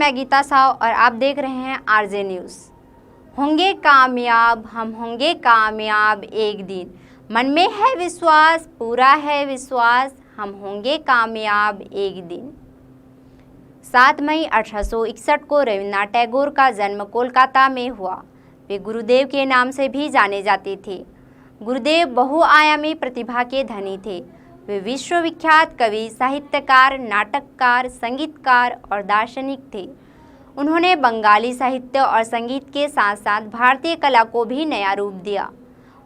मैं गीता साव और आप देख रहे हैं आरजे न्यूज़। होंगे कामयाब, हम होंगे कामयाब एक दिन। मन में है विश्वास, पूरा है विश्वास, हम होंगे कामयाब एक दिन। 7 मई 1861 को रविन्द्रनाथ टैगोर का जन्म कोलकाता में हुआ। वे गुरुदेव के नाम से भी जाने जाते थे। गुरुदेव बहुआयामी प्रतिभा के धनी थे। वे विश्वविख्यात कवि, साहित्यकार, नाटककार, संगीतकार और दार्शनिक थे। उन्होंने बंगाली साहित्य और संगीत के साथ साथ भारतीय कला को भी नया रूप दिया।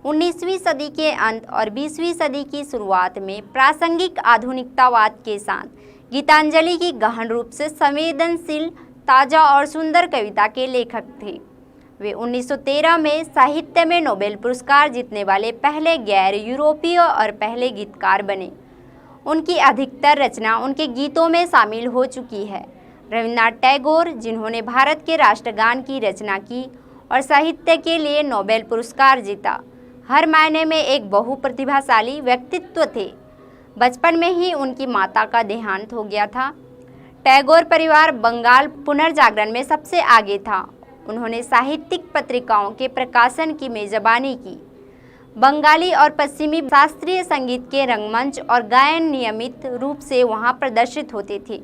19वीं सदी के अंत और 20वीं सदी की शुरुआत में प्रासंगिक आधुनिकतावाद के साथ गीतांजलि की गहन रूप से संवेदनशील, ताज़ा और सुंदर कविता के लेखक थे। वे 1913 में साहित्य में नोबेल पुरस्कार जीतने वाले पहले गैर यूरोपीय और पहले गीतकार बने। उनकी अधिकतर रचना उनके गीतों में शामिल हो चुकी है। रविन्द्रनाथ टैगोर, जिन्होंने भारत के राष्ट्रगान की रचना की और साहित्य के लिए नोबेल पुरस्कार जीता, हर मायने में एक बहुप्रतिभाशाली व्यक्तित्व थे। बचपन में ही उनकी माता का देहांत हो गया था। टैगोर परिवार बंगाल पुनर्जागरण में सबसे आगे था। उन्होंने साहित्यिक पत्रिकाओं के प्रकाशन की मेजबानी की। बंगाली और पश्चिमी शास्त्रीय संगीत के रंगमंच और गायन नियमित रूप से वहां प्रदर्शित होते थे।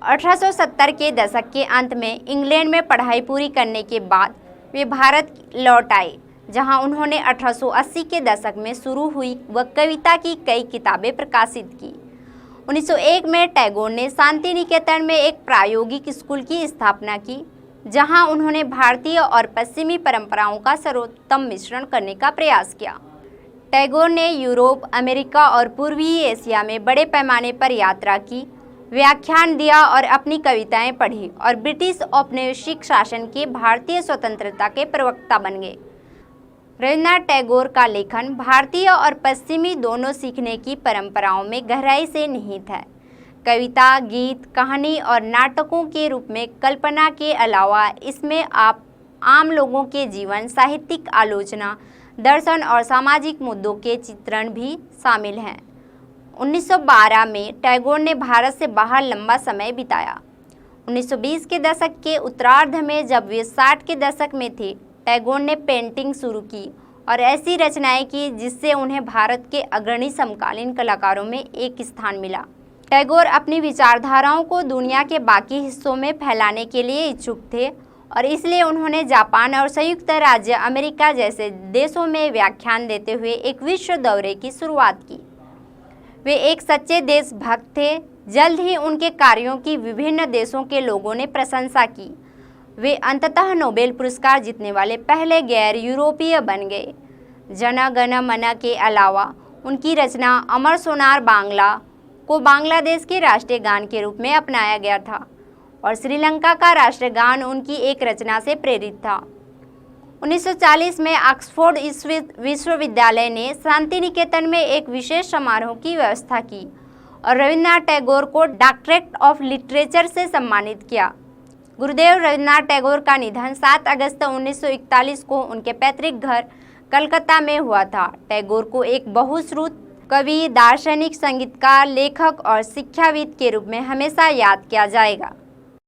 1870 के दशक के अंत में इंग्लैंड में पढ़ाई पूरी करने के बाद वे भारत लौट आए, जहां उन्होंने 1880 के दशक में शुरू हुई कविता की कई किताबें प्रकाशित की। 1901 में टैगोर ने शांति निकेतन में एक प्रायोगिक स्कूल की स्थापना की, जहां उन्होंने भारतीय और पश्चिमी परंपराओं का सर्वोत्तम मिश्रण करने का प्रयास किया। टैगोर ने यूरोप, अमेरिका और पूर्वी एशिया में बड़े पैमाने पर यात्रा की, व्याख्यान दिया और अपनी कविताएं पढ़ी और ब्रिटिश औपनिवेशिक शासन के भारतीय स्वतंत्रता के प्रवक्ता बन गए। रविन्द्रनाथ टैगोर का लेखन भारतीय और पश्चिमी दोनों सीखने की परंपराओं में गहराई से निहित है। कविता, गीत, कहानी और नाटकों के रूप में कल्पना के अलावा इसमें आप आम लोगों के जीवन, साहित्यिक आलोचना, दर्शन और सामाजिक मुद्दों के चित्रण भी शामिल हैं। 1912 में टैगोर ने भारत से बाहर लंबा समय बिताया। 1920 के दशक के उत्तरार्ध में जब वे 60 के दशक में थे, टैगोर ने पेंटिंग शुरू की और ऐसी रचनाएं की जिससे उन्हें भारत के अग्रणी समकालीन कलाकारों में एक स्थान मिला। टैगोर अपनी विचारधाराओं को दुनिया के बाकी हिस्सों में फैलाने के लिए इच्छुक थे और इसलिए उन्होंने जापान और संयुक्त राज्य अमेरिका जैसे देशों में व्याख्यान देते हुए एक विश्व दौरे की शुरुआत की। वे एक सच्चे देशभक्त थे। जल्द ही उनके कार्यों की विभिन्न देशों के लोगों ने प्रशंसा की। वे अंततः नोबेल पुरस्कार जीतने वाले पहले गैर यूरोपीय बन गए। जन गण मन के अलावा उनकी रचना अमर सोनार बांग्ला को बांग्लादेश के राष्ट्रीय गान के रूप में अपनाया गया था और श्रीलंका का राष्ट्रगान उनकी एक रचना से प्रेरित था। 1940 में ऑक्सफोर्ड विश्वविद्यालय ने शांति निकेतन में एक विशेष समारोह की व्यवस्था की और रविन्द्रनाथ टैगोर को डॉक्टरेट ऑफ लिटरेचर से सम्मानित किया। गुरुदेव रविन्द्रनाथ टैगोर का निधन 7 अगस्त 1941 को उनके पैतृक घर कलकत्ता में हुआ था। टैगोर को एक बहुश्रुत कवि, दार्शनिक, संगीतकार, लेखक और शिक्षाविद के रूप में हमेशा याद किया जाएगा।